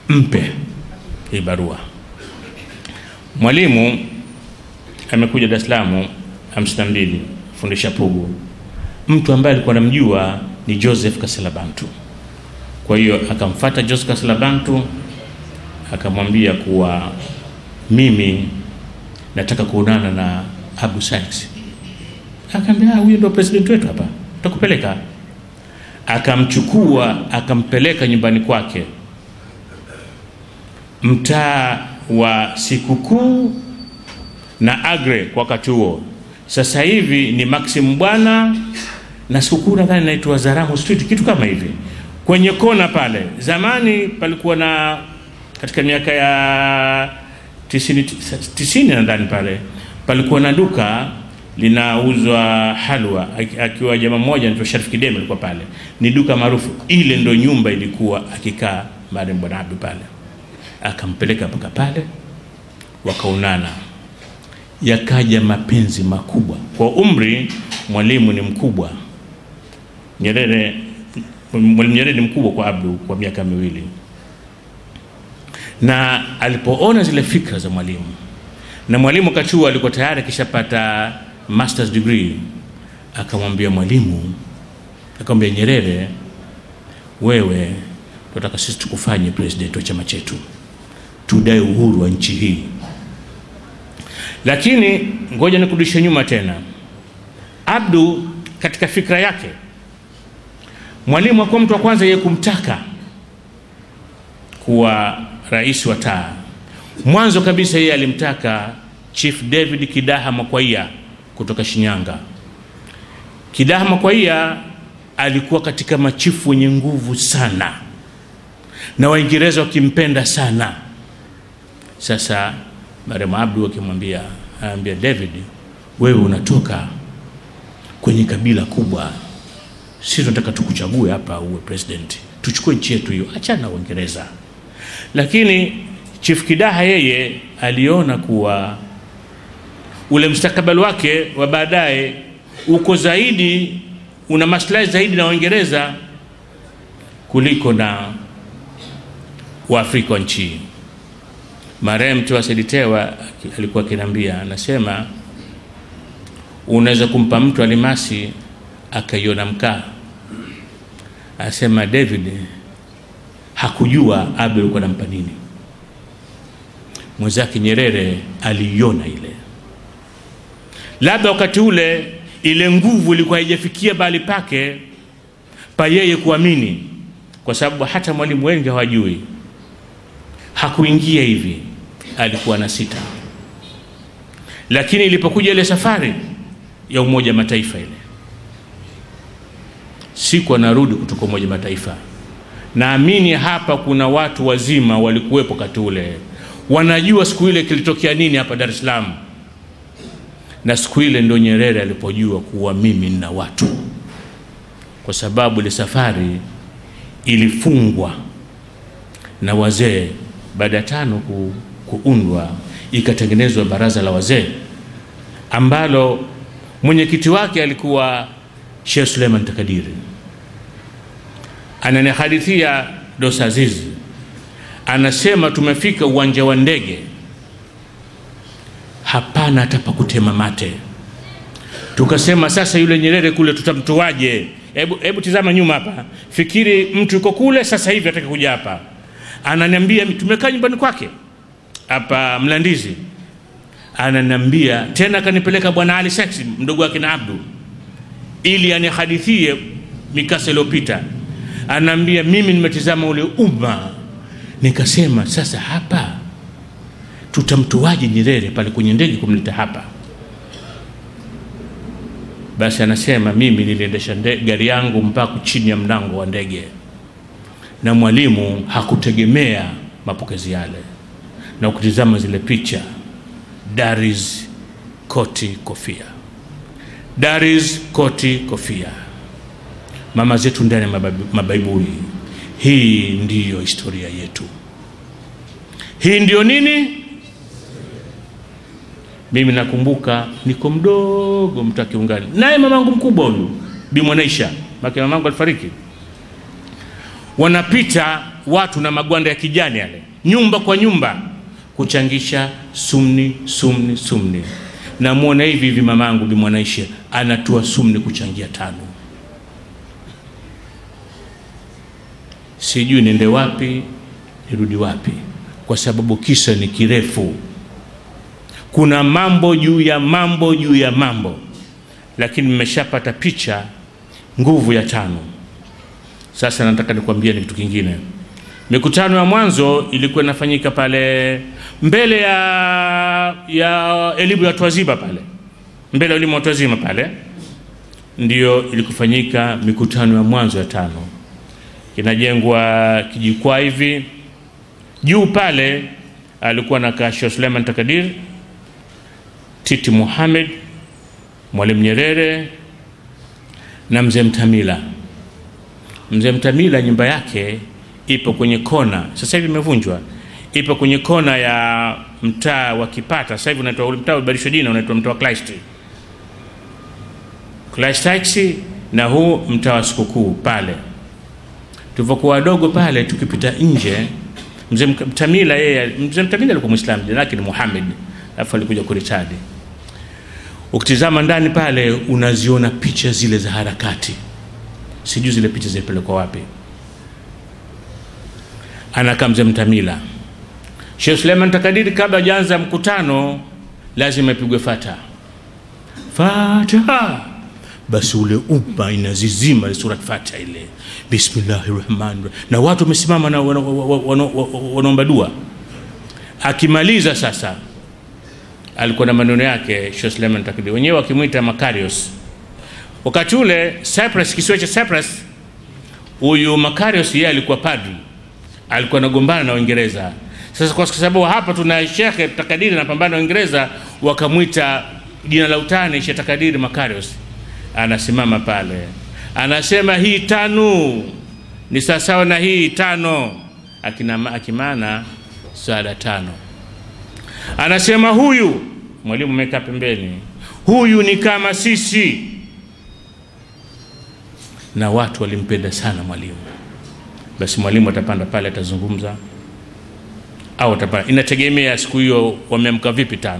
mpe hii barua. Mwalimu amekuja Dar es Salaam 52 fundisha Pugu. Mtu ambaye alikuwa anamjua ni Joseph Kasela Bantu. Kwa hiyo akamfuata Joseph Kasela Bantu, akamwambia kuwa mimi nataka kuonana na Abdu Sykes. Akamwambia huyu ndio president wetu hapa, tutakupeleka. Akamchukua akampeleka nyumbani kwake, mtaa wa Sikukuu na Agre kwa wakati huo. Sasa hivi ni Maxim Bwana na Sikukuu nadhani inaitwa Zaramu Street, kitu kama hivi. Kwenye kona pale zamani palikuwa na, katika miaka ya 90 nadhani pale palikuwa na duka linauzwa halwa, akiwa jamaa mmoja anaitwa Sharif Kideme alikuwa pale. Ni duka maarufu. Ile ndo nyumba ilikuwa akikaa Marehemu Bwana Abdu pale. Akampeleka mpaka pale, wakaonana, yakaja mapenzi makubwa. Kwa umri Mwalimu ni mkubwa, Mwalimu Nyerere ni mkubwa kwa Abdu kwa miaka 2. Na alipoona zile fikra za Mwalimu, na Mwalimu Kachua alikuwa tayari kishapata master's degree, akamwambia Mwalimu, akamwambia Nyerere, wewe tunataka sisi tukufanye president wa chama chetu, tudai uhuru wa nchi hii. Lakini ngoja nikurudishe nyuma tena. Abdu katika fikra yake, Mwalimu hakuwa mtu wa kwanza yeye kumtaka kuwa rais wa taa. Mwanzo kabisa yeye alimtaka Chief David Kidaha Makwaia kutoka Shinyanga. Kidaha Makwaia alikuwa katika machifu wenye nguvu sana, na Waingereza wakimpenda sana. Sasa Marehemu Abdu akimwambia, anambia David, wewe unatoka kwenye kabila kubwa, sisi tunataka tukuchague hapa uwe president, tuchukue nchi yetu hiyo, achana na Uingereza. Lakini Chief Kidaha yeye aliona kuwa ule mustakabali wake wa baadaye uko zaidi, una maslahi zaidi na Uingereza kuliko na Waafrika wa nchi. Marehemu Tewa Said Tewa alikuwa akiniambia, anasema unaweza kumpa mtu alimasi akaiona mkaa. Anasema David hakujua Abdu alikuwa anampa nini. Mwenzake Nyerere aliiona ile. Labda wakati ule ile nguvu ilikuwa haijafikia bali pake pa yeye kuamini, kwa sababu hata Mwalimu wengi hawajui. Hakuingia hivi, alikuwa na sita. Lakini ilipokuja ile safari ya Umoja Mataifa ile, siku anarudi kutoka Umoja Mataifa, naamini hapa kuna watu wazima walikuwepo wakati ule, wanajua siku ile kilitokea nini hapa Dar es Salaam. Na siku ile ndio Nyerere alipojua kuwa mimi nina watu, kwa sababu ile safari ilifungwa na wazee. Baada ya 5 kuundwa, ikatengenezwa baraza la wazee ambalo mwenyekiti wake alikuwa Sheikh Suleiman Takadiri. Ananihadithia Dosa Azizi, anasema tumefika uwanja wa ndege, hapana hata pa kutema mate. Tukasema sasa yule Nyerere kule tutamtoaje? Hebu tizama nyuma hapa, fikiri mtu yuko kule sasa hivi ataka kuja hapa. Ananiambia tumekaa nyumbani kwake hapa Mlandizi. Ananiambia tena, kanipeleka Bwana Ali Sykes mdogo wake na Abdu ili anihadithie mikasa iliyopita. Ananiambia mimi nimetizama ule umma, nikasema sasa hapa tutamtoaje Nyerere pale kwenye ndege kumleta hapa? Basi anasema mimi niliendesha gari yangu mpaka chini ya mlango wa ndege, na Mwalimu hakutegemea mapokezi yale. Na ukitizama zile picha, Daris, koti, kofia, Daris, koti, kofia, mama zetu ndani ya mabaibui. Hii ndiyo historia yetu. Hii ndiyo nini? Mimi nakumbuka niko mdogo Mtakiungani, naye mamangu mkubwa huyu Bi Mwanaisha, mama mamangu alifariki. Wanapita watu na magwanda ya kijani yale, nyumba kwa nyumba, kuchangisha sumni. Na muona hivi mamangu Bi Mwanaisha anatua sumni kuchangia 5. Sijui nende wapi nirudi wapi, kwa sababu kisa ni kirefu. Kuna mambo juu ya mambo, lakini mmeshapata picha nguvu ya 5. Sasa nataka nikwambie ni kitu kingine. Mikutano ya mwanzo ilikuwa inafanyika pale mbele ya elimu ya watu wazima pale. Mbele ya elimu ya watu wazima pale ndio ilikufanyika mikutano ya mwanzo ya 5. Inajengwa kijikwaa hivi. Juu pale alikuwa na Sheikh Suleiman Takadir, Titi Mohamed, Mwalimu Nyerere na Mzee Mtamila. Mzee Mtamila nyumba yake ipo kwenye kona, sasa hivi imevunjwa, ipo kwenye kona ya mtaa wa Kipata. Sasa hivi unaitwa ule mtaa ubadilishwa jina, unaitwa mtaa wa Kleist, na huu mtaa wa Sikukuu pale. Tulipokuwa wadogo pale, tukipita nje, Mzee Mtamila alikuwa Muislamu, jina lake ni Muhammad, alafu alikuja kuritadi. Ukitizama ndani pale unaziona picha zile za harakati. Sijui zile picha zilipelekwa wapi. Anakaa Mzee Mtamila. Sheikh Suleiman Takadiri kabla hajaanza mkutano lazima ipigwe Fatiha. Basi ule umma inazizima surat Fatiha ile. Bismillahirrahmanirrahim. Na watu wamesimama na wanaomba dua. Akimaliza sasa, alikuwa na maneno yake Sheikh Suleiman Takadiri, wenyewe wakimuita Makarios. Wakati ule Cyprus, kisiwa cha Cyprus, huyu Makarios yeye alikuwa padri, alikuwa anagombana na Uingereza. Sasa kwa sababu hapa tuna Sheikh Takadiri anapambana na Uingereza, wakamuita jina la utani Sheikh Takadiri Makarios. Anasimama pale, anasema hii 5 ni sawa na hii 5, akimana swala 5. Anasema huyu, mwalimu amekaa pembeni, huyu ni kama sisi. Na watu walimpenda sana mwalimu. Basi mwalimu atapanda pale atazungumza au atapanda, inategemea siku hiyo wameamka vipi 5.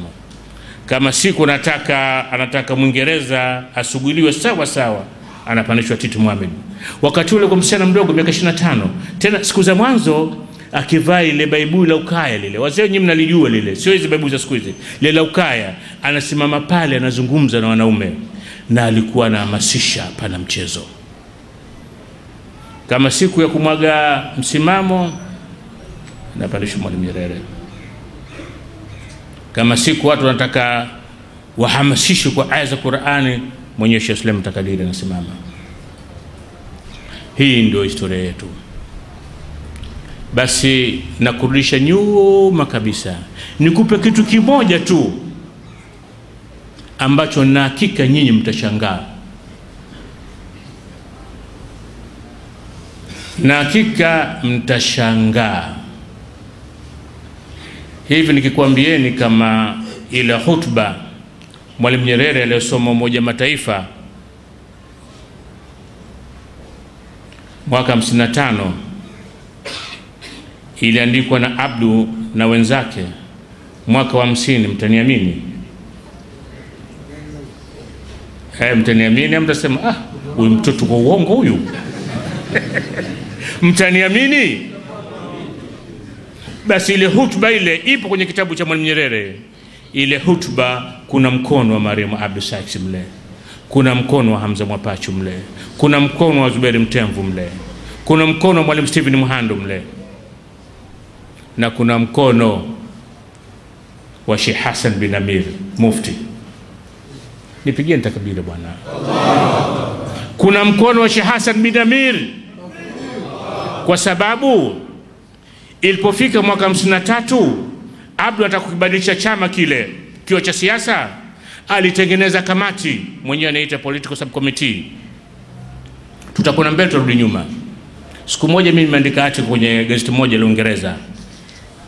Kama siku anataka Mwingereza asuguliwe sawa, anapandishwa Titi Mohamed. Wakati ule kwa msichana mdogo miaka 25, tena siku za mwanzo akivaa ile baibui la ukaya lile, wazee nyinyi mnalijua lile, sio hizo baibui za siku hizi, ile la ukaya, anasimama pale anazungumza na wanaume, na alikuwa anahamasisha pana mchezo. Kama siku ya kumwaga msimamo, napandishwa Mwalimu Nyerere. Kama siku watu wanataka wahamasishwe kwa aya za Qur'ani, mwenyewe Sheikh Suleiman Takadiri anasimama. Hii ndio historia yetu. Basi nakurudisha nyuma kabisa, nikupe kitu kimoja tu ambacho na hakika nyinyi mtashangaa. Na hakika mtashangaa. Hivi nikikwambieni kama ile hutuba Mwalimu Nyerere aliyosoma Umoja Mataifa mwaka 55 iliandikwa na Abdu na wenzake mwaka wa 50, mtaniamini? Mtaniamini? Mtasema huyu mtoto kwa uongo huyu. Mtaniamini? Basi ile hutuba ile ipo kwenye kitabu cha Mwalimu Nyerere. Ile hutuba kuna mkono wa Mariam Abdu Sykes mle, kuna mkono wa Hamza Mwapachu mle, kuna mkono wa Zuberi Mtemvu mle, kuna mkono wa Mwalimu Stephen Muhando mle, na kuna mkono wa Sheikh Hassan bin Amir Mufti. Nipigie takbira bwana. Kuna mkono wa Sheikh Hassan bin Amir, kwa sababu ilipofika mwaka 53 Abdu atakubadilisha chama kile kio cha siasa, alitengeneza kamati mwenyewe anaita political subcommittee. Tutakwenda mbele turudi nyuma. Siku moja mimi nimeandika article kwenye gazeti moja la Uingereza.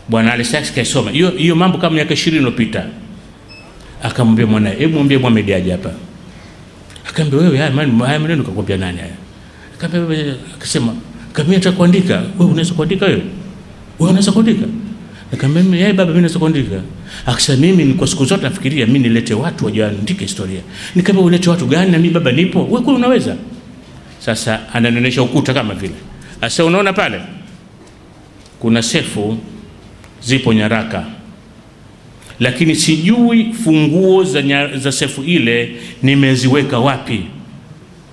Bwana Ali Sykes kaisoma hiyo mambo kama miaka 20 iliyopita. Akamwambia mwanae, hebu mwambie Mohamed aje hapa. Akamwambia wewe haya maneno kakwambia nani haya? Akamwambia, akasema Kama nataka kuandika, wewe unaweza kuandika wewe? Wewe unaweza kuandika? Nikamwambia yeye baba mimi naweza kuandika. Akasema mimi ni kwa siku zote nafikiria mimi nilete watu waje waandike historia. Nikamwambia ulete watu gani na mimi baba nipo? Wewe kwa unaweza. Sasa ananionyesha ukuta kama vile. Sasa unaona pale kuna sefu zipo nyaraka. Lakini sijui funguo za sefu ile nimeziweka wapi.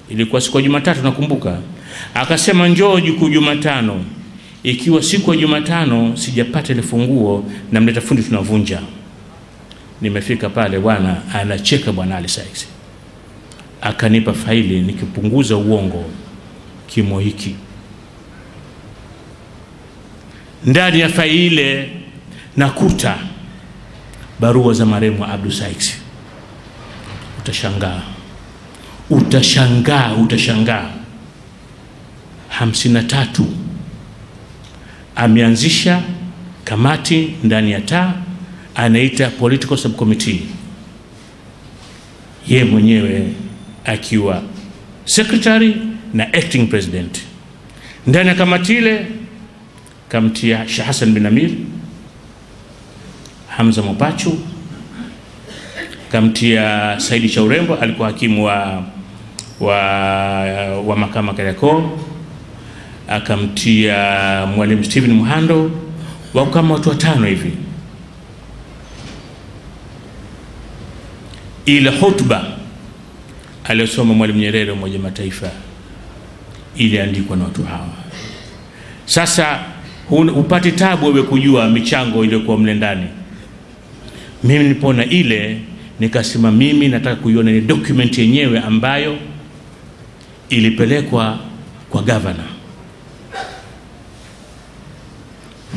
Ilikuwa siku ya Jumatatu nakumbuka. Akasema njoo Jumatano. Ikiwa siku ya Jumatano sijapata ile funguo na mleta fundi tunavunja. Nimefika pale bwana anacheka bwana Ali Sykes. Akanipa faili nikipunguza uongo kimo hiki. Ndani ya faili ile nakuta barua za marehemu Abdul Sykes. Utashangaa. 53 ameanzisha kamati ndani ya taa anaita political subcommittee. Yeye mwenyewe akiwa secretary na acting president. Ndani ya kamati ile kamtia Sheikh Hassan bin Amir, Hamza Mopachu, kamtia Saidi Chaurembo alikuwa hakimu wa mahakama Kariakoo, akamtia Mwalimu Stephen Muhando, wao kama watu 5 hivi. Ile hotuba aliyosoma Mwalimu Nyerere Umoja Mataifa iliandikwa na watu hawa. Sasa upate tabu wewe kujua michango iliyokuwa mle ndani. Mimi nilipona ile nikasema mimi nataka kuiona ni document yenyewe ambayo ilipelekwa kwa governor.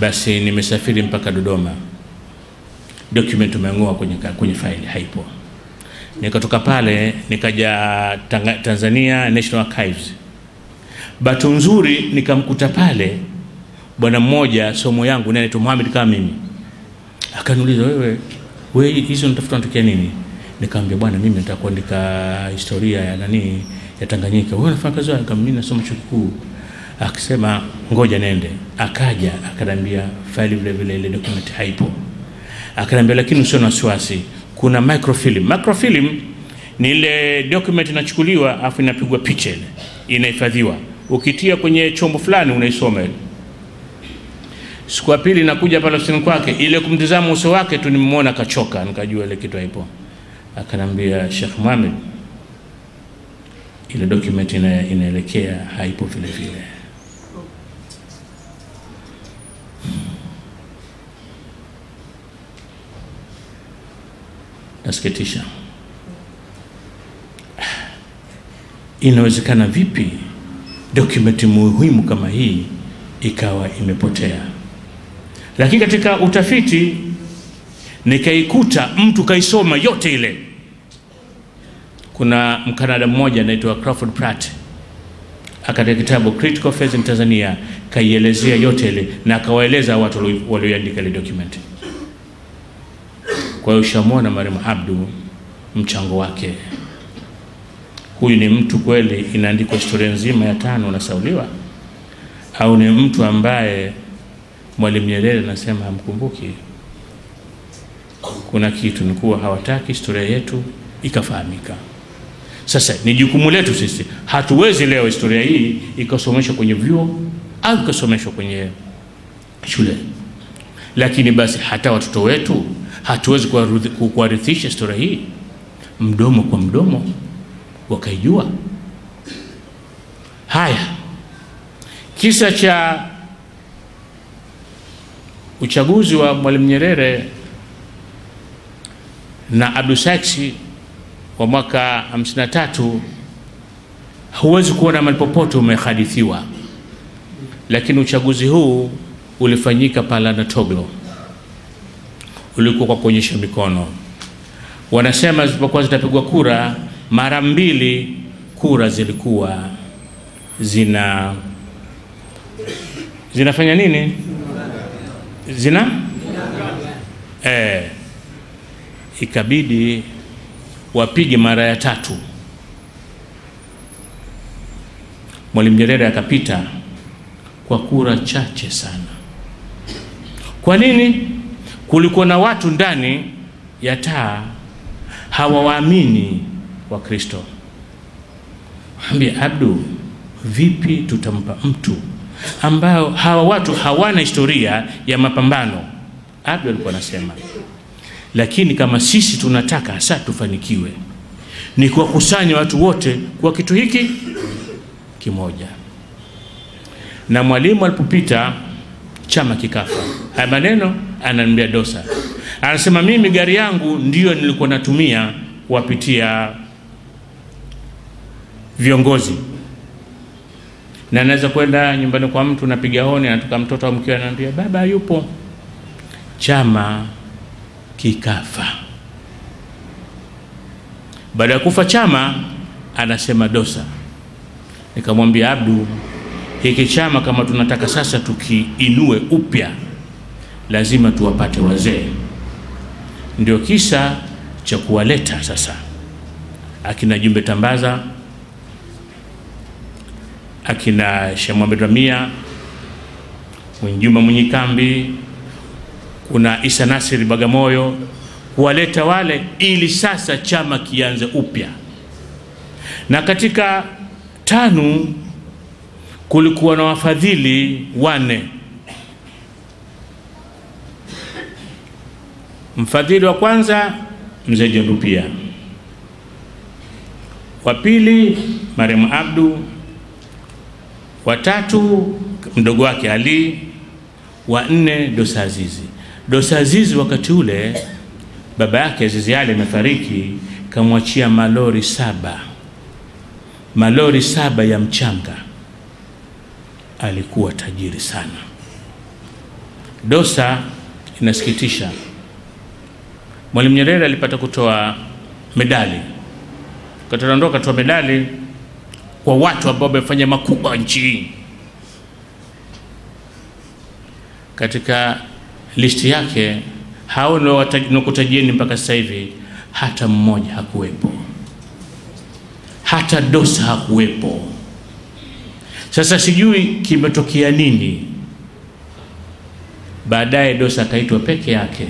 Basi nimesafiri mpaka Dodoma. Document umeangua kwenye faili haipo. Nikatoka pale nikaja Tanzania National Archives. Bahati nzuri nikamkuta pale bwana mmoja somo yangu naye anaitwa Mohamed kama mimi. Akaniuliza wewe hizo unatafuta unatokea nini? Nikamwambia bwana mimi nataka kuandika historia ya ya Tanganyika. Wewe unafanya kazi gani? Kama mimi nasoma chuo kikuu. Akasema ngoja nende. Akaja akaniambia faili vile ile document haipo. Akaniambia lakini usio na wasiwasi, kuna microfilm. Microfilm ni ile document inachukuliwa afu inapigwa picha ile, inahifadhiwa. Ukitia kwenye chombo fulani unaisoma ile. Siku ya pili nakuja pale ofisini kwake, ile kumtazama uso wake tu nimemuona kachoka, nikajua ile kitu haipo. Akanambia Sheikh Mohamed, ile document inaelekea haipo vile vile. Nasikitisha. Inawezekana vipi document muhimu kama hii ikawa imepotea? Lakini katika utafiti nikaikuta mtu kaisoma yote ile. Kuna Mkanada mmoja anaitwa Crawford Pratt, akaandika kitabu Critical Affairs in Tanzania, kaielezea yote ile na akawaeleza watu walioandika ile document. Kwa hiyo shamona marehemu Abdu mchango wake. Huyu ni mtu kweli inaandikwa historia nzima ya 5 unasauliwa, au ni mtu ambaye Mwalimu Nyerere anasema hamkumbuki? Kuna kitu ni kuwa hawataki historia yetu ikafahamika. Sasa ni jukumu letu sisi. Hatuwezi leo historia hii ikasomeshwa kwenye vyuo au ikasomeshwa kwenye shule. Lakini basi hata watoto wetu hatuwezi kuwarithisha historia hii mdomo kwa mdomo wakaijua. Haya, kisa cha uchaguzi wa Mwalimu Nyerere na Abdul Sykes wa mwaka 53 huwezi kuona mahali popote umehadithiwa, lakini uchaguzi huu ulifanyika pala na Toglo, ulikuwa kwa kuonyesha mikono. Wanasema zilipokuwa zitapigwa kura mara 2 kura zilikuwa zinafanya nini? Ikabidi wapige mara ya 3. Mwalimu Nyerere akapita kwa kura chache sana. Kwa nini? Kulikuwa na watu ndani ya taa hawawaamini wa Kristo. Ambia Abdu, vipi tutampa mtu ambao hawa watu hawana historia ya mapambano? Abdu alikuwa anasema, lakini kama sisi tunataka hasa tufanikiwe ni kuwakusanya watu wote kwa kitu hiki kimoja. Na mwalimu alipopita chama kikafa. Haya maneno ananiambia Dosa, anasema mimi gari yangu ndio nilikuwa natumia kuwapitia viongozi, na naweza kwenda nyumbani kwa mtu napiga honi, anatoka mtoto wa mkewe ananiambia baba yupo. Chama kikafa. Baada ya kufa chama, anasema Dosa, nikamwambia Abdu, hiki chama kama tunataka sasa tukiinue upya lazima tuwapate wazee. Ndio kisa cha kuwaleta sasa akina Jumbe Tambaza, akina Sheikh Muhammad Ramia, Mwinjuma Munyikambi, kuna Isa Nasiri Bagamoyo, kuwaleta wale ili sasa chama kianze upya. Na katika TANU kulikuwa na wafadhili 4. Mfadhili wa kwanza Mzee Jendupia, wa pili Maremu Abdu, wa tatu mdogo wake Ali, wa 4 Dosa Azizi. Dosa Azizi wakati ule baba yake Azizi Ali amefariki, kamwachia malori 7. Malori 7 ya mchanga. Alikuwa tajiri sana. Dosa, inasikitisha, Mwalimu Nyerere alipata kutoa medali. Kataondoka kutoa medali kwa watu ambao wamefanya makubwa nchi. Katika listi yake hao ndio kutajieni mpaka sasa hivi hata mmoja hakuwepo. Hata Dosa hakuwepo. Sasa sijui kimetokea nini. Baadaye Dosa akaitwa peke yake,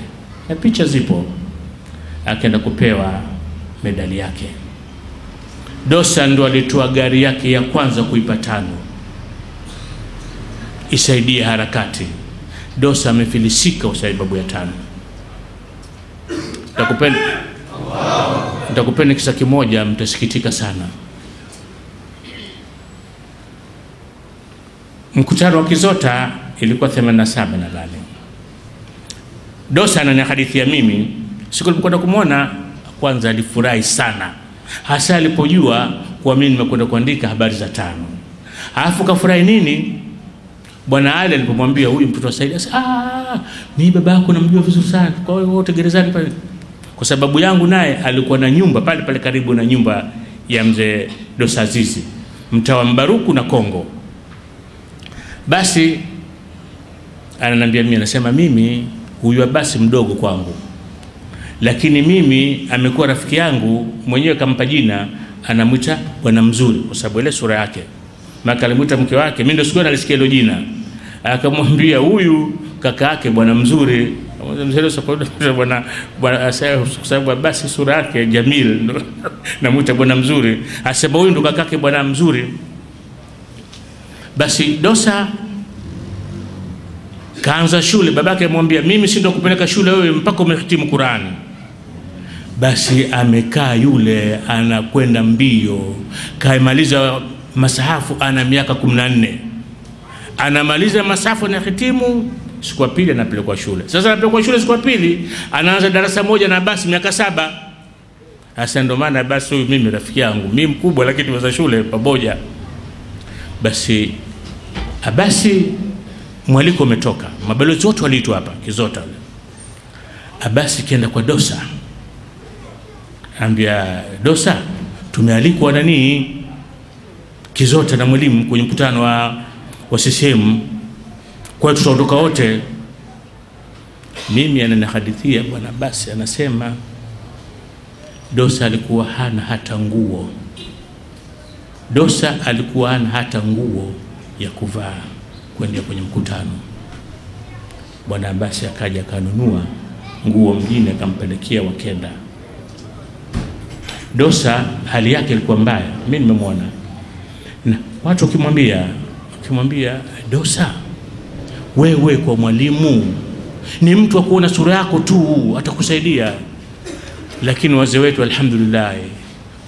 na picha zipo, akaenda kupewa medali yake. Dosa ndo alitoa gari yake ya kwanza kuipa TANU isaidie harakati. Dosa amefilisika kwa sababu ya TANU. Nitakupeni kisa kimoja, mtasikitika sana. Mkutano wa Kizota ilikuwa 87 nadhani. Dosa ananihadithia mimi, siku nilipokwenda kumwona kwanza alifurahi sana, hasa alipojua kwa mimi nimekwenda kuandika habari za TANU. Alafu kafurahi nini? Bwana Ali alipomwambia huyu mtoto wa Said, mimi baba yako namjua vizuri sana, kwa hiyo wote gerezani pale. Kwa sababu yangu naye alikuwa na nyumba pale pale karibu na nyumba ya Mzee Dosa Azizi, mtaa wa Mbaruku na Kongo. Basi ananiambia mimi, anasema mimi huyu basi mdogo kwangu, lakini mimi amekuwa rafiki yangu, mwenyewe kampa jina, anamuita bwana mzuri kwa sababu ile sura yake. Maka alimuita mke wake, mimi ndio sikuwa nalisikia hilo jina. Akamwambia huyu kaka yake bwana mzuri. Mzee sasa bwana kwa sababu basi sura yake Jamil namuita bwana mzuri. Asema huyu ndo kaka yake bwana mzuri. Basi Dosa kaanza shule. Babake amwambia mimi si ndo kupeleka shule wewe mpaka umehitimu Qur'an. Basi amekaa yule anakwenda mbio, kaimaliza masahafu ana miaka 14. Anamaliza masahafu na hitimu, siku ya pili anapelekwa shule. Sasa anapelekwa shule siku ya pili, anaanza darasa moja na basi miaka 7. Sasa ndo maana basi huyu mimi rafiki yangu, mimi mkubwa lakini tumeanza shule pamoja. Basi mwaliko umetoka, mabalozi wote waliitwa hapa Kizota. Abasi kienda kwa Dosa, ambia Dosa, tumealikwa nani Kizota na mwalimu kwenye mkutano wa CCM, kwa tutaondoka wote. Mimi ananihadithia bwana basi, anasema Dosa alikuwa hana hata nguo. Dosa alikuwa hana hata nguo ya kuvaa kwenda kwenye mkutano. Bwana Abbas akaja akanunua nguo mjini akampelekea, wakenda. Dosa hali yake ilikuwa mbaya, mimi nimemwona. Na watu wakimwambia Dosa, wewe kwa mwalimu ni mtu wa kuona sura yako tu, atakusaidia. Lakini wazee wetu alhamdulillah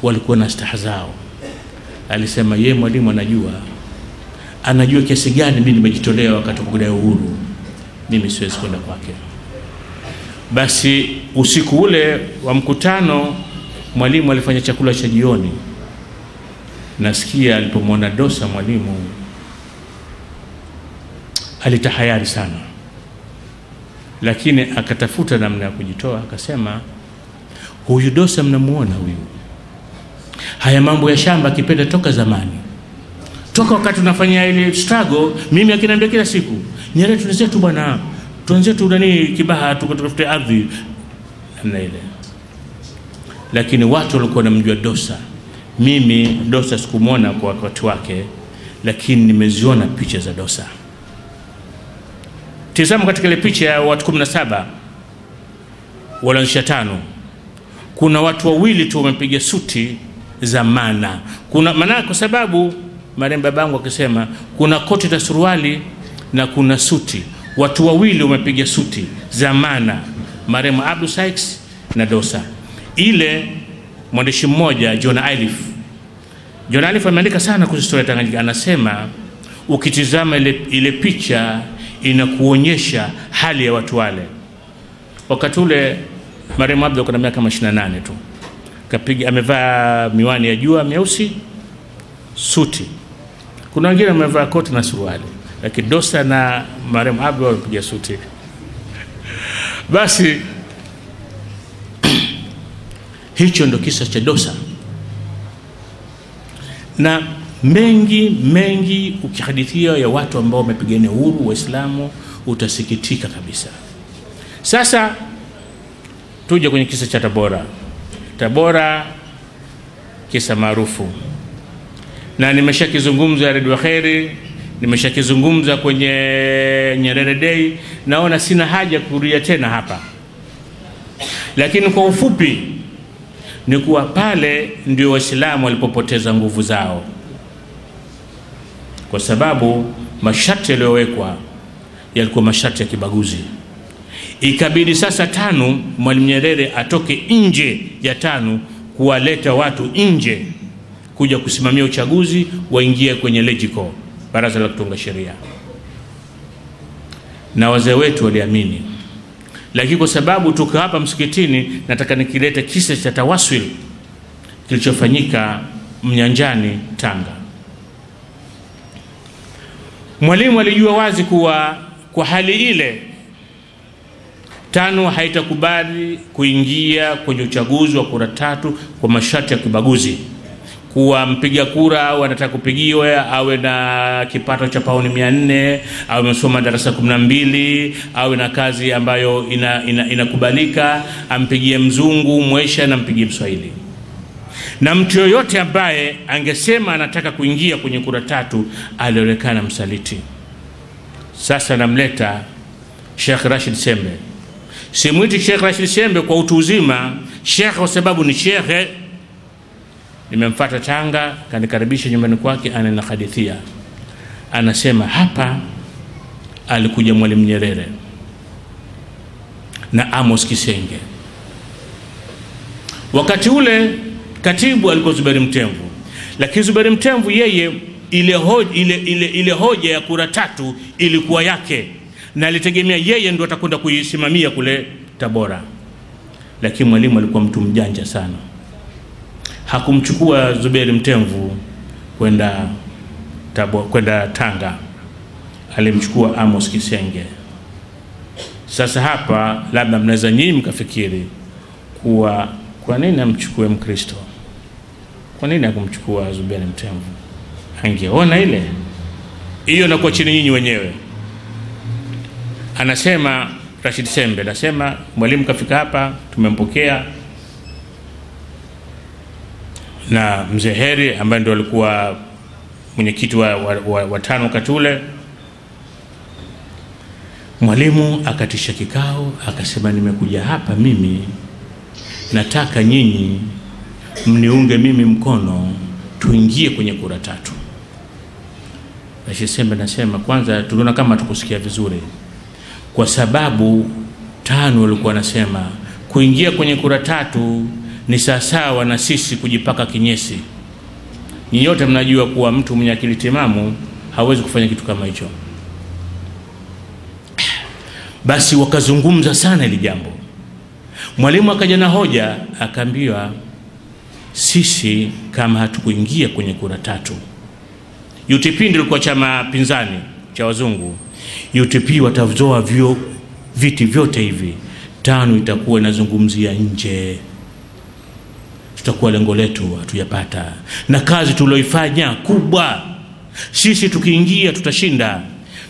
walikuwa na staha zao. Alisema yeye mwalimu anajua kiasi gani mimi nimejitolea wakati wa kudai uhuru, mimi siwezi kwenda kwake. Basi usiku ule wa mkutano mwalimu alifanya chakula cha jioni. Nasikia alipomwona Dosa mwalimu alitahayari sana, lakini akatafuta namna ya kujitoa. Akasema, huyu Dosa mnamuona huyu, haya mambo ya shamba akipenda toka zamani, toka wakati tunafanya ile struggle. Mimi akiniambia kila siku, Nyerere tunazetu bwana, tuanzetu nani Kibaha tukatafute ardhi na ile. Lakini watu walikuwa wanamjua Dosa. Mimi Dosa sikumwona kwa wakati wake, lakini nimeziona picha za Dosa. Tazama katika ile picha ya watu 17 walansha 5, kuna watu wawili tu wamepiga suti za maana. Kuna maana kwa sababu maremba babangu akisema kuna koti na suruali na kuna suti. Watu wawili wamepiga suti za maana, maremba Abdul Sykes na Dosa. Ile mwandishi mmoja John Iliff ameandika sana kuhusu historia ya Tanganyika. Anasema ukitizama ile picha inakuonyesha hali ya watu wale. Wakati ule marehemu Abdul kuna miaka 28 tu. Amevaa miwani ya jua meusi, suti. Kuna wengine wamevaa koti na suruali, lakini Dosa na marehemu Abdul wamepiga suti. Basi hicho ndo kisa cha Dosa. Na mengi ukihadithia ya watu ambao wamepigania uhuru Waislamu utasikitika kabisa. Sasa tuje kwenye kisa cha Tabora, kisa maarufu, na nimeshakizungumza Radio Khairi, nimeshakizungumza kwenye Nyerere Day. Naona sina haja kurudia tena hapa, lakini kwa ufupi ni kuwa pale ndio Waislamu walipopoteza nguvu zao, kwa sababu masharti yaliyowekwa yalikuwa masharti ya kibaguzi. Ikabidi sasa TANU, Mwalimu Nyerere atoke nje ya TANU kuwaleta watu nje kuja kusimamia uchaguzi, waingie kwenye LEGICO, baraza la kutunga sheria. Na wazee wetu waliamini. Lakini kwa sababu tuko hapa msikitini, nataka nikilete kisa cha Tawassul kilichofanyika Mnyanjani, Tanga. Mwalimu alijua wazi kuwa kwa hali ile TANU haitakubali kuingia kwenye uchaguzi wa kura 3 kwa masharti ya kibaguzi. Kuwa mpiga kura wanataka kupigiwa awe na kipato cha pauni 400, awe amesoma darasa 12, awe na kazi ambayo inakubalika, ampigie mzungu, mwesha na mpigie Mswahili. Na mtu yoyote ambaye angesema anataka kuingia kwenye kura 3 alionekana msaliti. Sasa namleta Sheikh Rashid Sembe. Simuiti Sheikh Rashid Sembe kwa utu uzima, Sheikh kwa sababu ni Sheikh. Nimemfuata Tanga, kanikaribisha nyumbani kwake, ananihadithia. Anasema hapa alikuja Mwalimu Nyerere na Amos Kisenge. Wakati ule katibu alikuwa Zuberi Mtemvu. Lakini Zuberi Mtemvu yeye ile hoja ya kura 3 ilikuwa yake, na alitegemea yeye ndio atakwenda kuisimamia kule Tabora. Lakini Mwalimu alikuwa mtu mjanja sana. Hakumchukua Zuberi Mtemvu kwenda Tanga, alimchukua Amos Kisenge. Sasa hapa labda mnaweza nyinyi mkafikiri kuwa kwa nini amchukue Mkristo? Kwa nini hakumchukua Zuberi Mtemvu? Angeona ile hiyo na kwa chini nyinyi wenyewe. Anasema Rashid Sembe, anasema Mwalimu kafika hapa, tumempokea na Mzee Heri ambaye ndio alikuwa mwenyekiti wa TANU wakati ule. Mwalimu akatisha kikao, akasema nimekuja hapa mimi, nataka nyinyi mniunge mimi mkono, tuingie kwenye kura 3. Nasema kwanza tuliona kama tukusikia vizuri, kwa sababu 5 walikuwa nasema kuingia kwenye kura 3 ni sawasawa na sisi kujipaka kinyesi. Nyinyi wote mnajua kuwa mtu mwenye akili timamu hawezi kufanya kitu kama hicho. Basi wakazungumza sana ile jambo. Mwalimu akaja na hoja, akaambiwa sisi kama hatukuingia kwenye kura 3, UTP ndio ilikuwa chama pinzani cha wazungu, UTP watazoa viti vyote hivi 5 itakuwa inazungumzia nje, tutakuwa lengo letu hatujapata, na kazi tulioifanya kubwa sisi tukiingia tutashinda.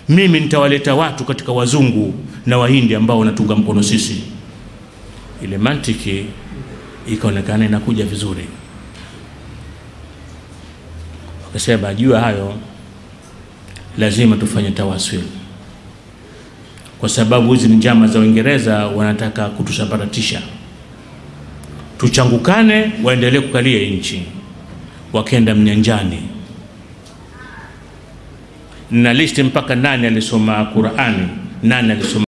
Mimi nitawaleta watu katika wazungu na wahindi ambao wanatunga mkono sisi. Ile mantiki ikaonekana inakuja vizuri. Wakasema jua hayo lazima tufanye tawassul, kwa sababu hizi ni njama za Uingereza, wanataka kutusambaratisha. Tuchangukane, waendelee kukalia nchi. Wakenda mnyanjani na listi mpaka nani alisoma Qur'ani, nani alisoma